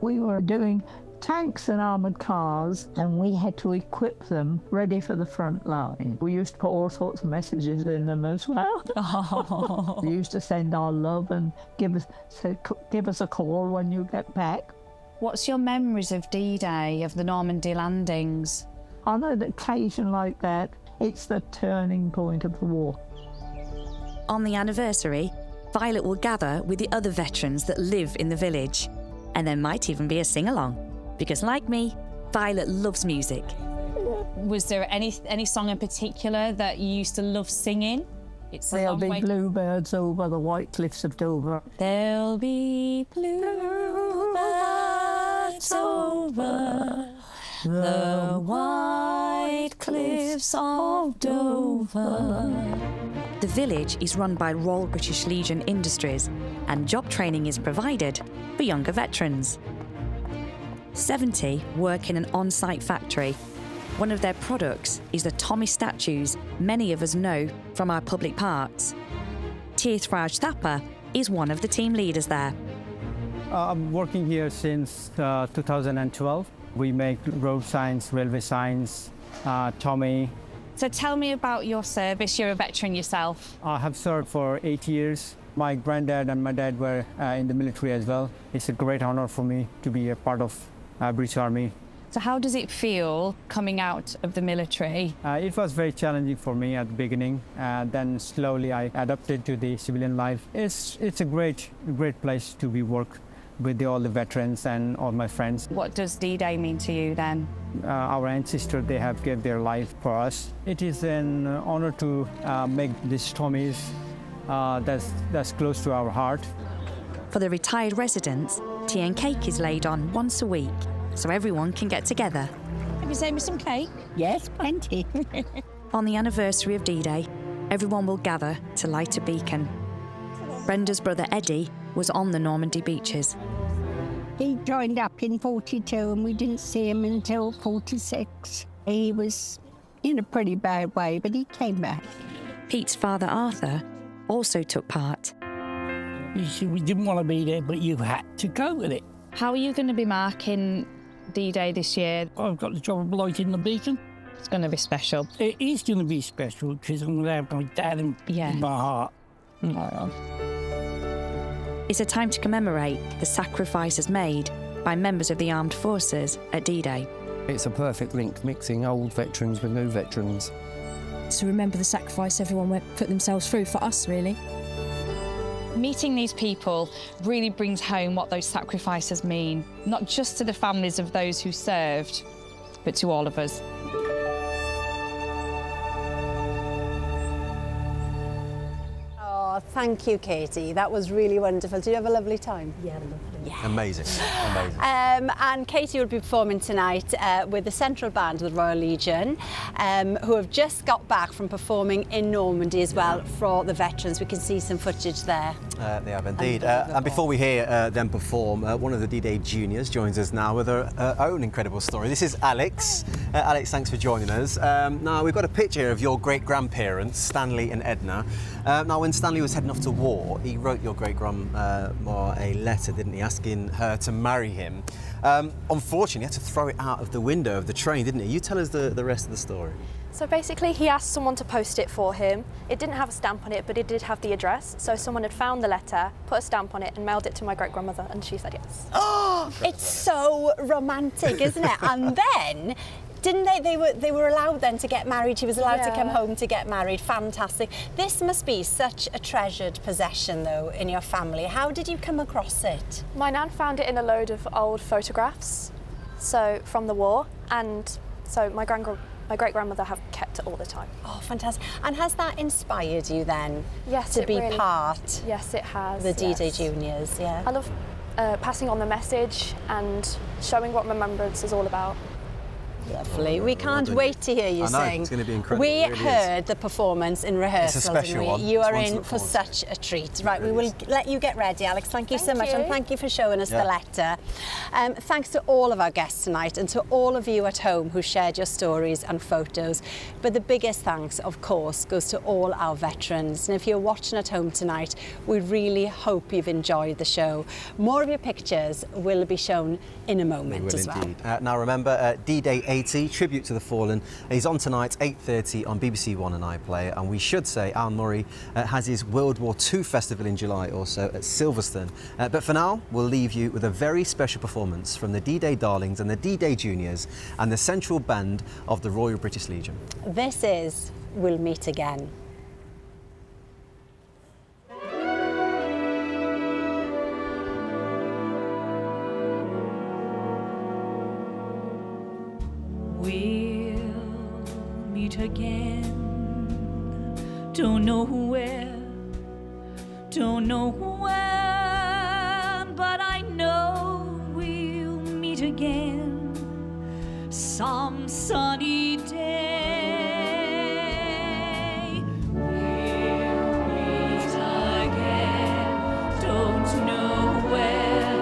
We were doing tanks and armoured cars, and we had to equip them ready for the front line. We used to put all sorts of messages in them as well. Oh. We used to send our love and give us a call when you get back. What's your memories of D-Day, of the Normandy landings? On an occasion like that, it's the turning point of the war. On the anniversary, Violet will gather with the other veterans that live in the village, and there might even be a sing-along. Because like me, Violet loves music. Was there any song in particular that you used to love singing? It's a There'll long be way. bluebirds over the white cliffs of Dover. There'll be bluebirds over the white cliffs of Dover. The village is run by Royal British Legion Industries, and job training is provided for younger veterans. 70 work in an on-site factory. One of their products is the Tommy statues many of us know from our public parks. Teerthraj Thapa is one of the team leaders there. I'm working here since 2012. We make road signs, railway signs, Tommy. So tell me about your service. You're a veteran yourself. I have served for 8 years. My granddad and my dad were in the military as well. It's a great honor for me to be a part of British Army. So how does it feel coming out of the military? It was very challenging for me at the beginning. Then slowly I adapted to the civilian life. It's a great place to be work with all the veterans and all my friends. What does D-Day mean to you then? Our ancestors, they have given their life for us. It is an honor to make these Tommies that's close to our heart. For the retired residents, tea and cake is laid on once a week, so everyone can get together. Have you saved me some cake? Yes, plenty. On the anniversary of D-Day, everyone will gather to light a beacon. Brenda's brother Eddie was on the Normandy beaches. He joined up in 42 and we didn't see him until 46. He was in a pretty bad way, but he came back. Pete's father Arthur also took part. We didn't want to be there, but you had to go with it. How are you going to be marking D-Day this year? I've got the job of lighting the beacon. It's going to be special. It is going to be special because I'm going to have my dad in my heart. It's a time to commemorate the sacrifices made by members of the armed forces at D-Day. It's a perfect link, mixing old veterans with new veterans. To remember the sacrifice everyone put themselves through for us, really. Meeting these people really brings home what those sacrifices mean, not just to the families of those who served, but to all of us. Oh, thank you, Katie. That was really wonderful. Did you have a lovely time? Yeah, lovely. Yeah. Amazing, amazing. And Katie will be performing tonight with the Central Band of the Royal Legion, who have just got back from performing in Normandy as well for the veterans. We can see some footage there. They have indeed. And before we hear them perform, one of the D-Day juniors joins us now with her own incredible story. This is Alex. Alex, thanks for joining us. Now, we've got a picture here of your great-grandparents, Stanley and Edna. Now, when Stanley was heading off to war, he wrote your great-grandma a letter, didn't he, asking her to marry him. Unfortunately, he had to throw it out of the window of the train, didn't he? You tell us the rest of the story. So basically, he asked someone to post it for him. It didn't have a stamp on it, but it did have the address. So someone had found the letter, put a stamp on it, and mailed it to my great-grandmother, and she said yes. Oh, it's so romantic, isn't it? And then, didn't they were allowed then to get married. He was allowed to come home to get married. Fantastic. This must be such a treasured possession, though, in your family. How did you come across it? My nan found it in a load of old photographs, so from the war, and so my great-grandmother have kept it all the time. Oh, fantastic. And has that inspired you then? Yes, to it be really, part? Yes, it has. The D-Day yes. Juniors, yeah. I love passing on the message and showing what remembrance is all about. Lovely. We can't wait to hear you sing. It's going to be incredible. We it really heard is. the performance in rehearsal, It's a special didn't we? one. You It's are one to in look for forward such a treat. Right, we will let you get ready, Alex. Thank you so much, and thank you for showing us the letter. Thanks to all of our guests tonight and to all of you at home who shared your stories and photos. But the biggest thanks, of course, goes to all our veterans. And if you're watching at home tonight, we really hope you've enjoyed the show. More of your pictures will be shown in a moment as well. Now remember, D-Day 80, Tribute to the Fallen, is on tonight, 8:30 on BBC One and iPlayer. And we should say Alan Murray has his World War II festival in July also at Silverstone. But for now, we'll leave you with a very special performance from the D-Day Darlings and the D-Day Juniors and the Central Band of the Royal British Legion. This is We'll Meet Again. meet again. Don't know where, don't know when, but I know we'll meet again some sunny day. We'll meet again, don't know where,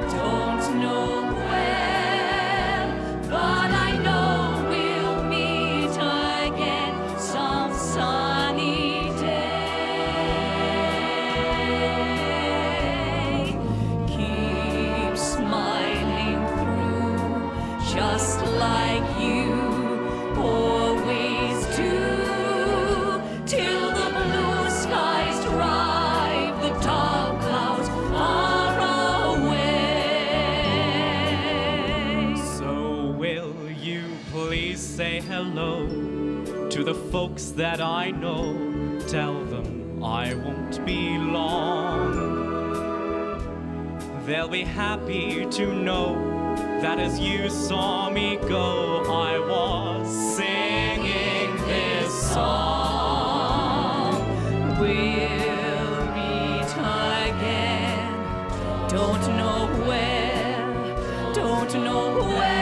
don't know when, but I know we'll meet again some sunny day. Keep smiling through, just like you always do, till the blue skies drive the dark clouds far away. So will you please say hello to the folks that I know? Tell them I won't be long. They'll be happy to know that as you saw me go, I was singing this song. We'll meet again, don't know where, don't know where.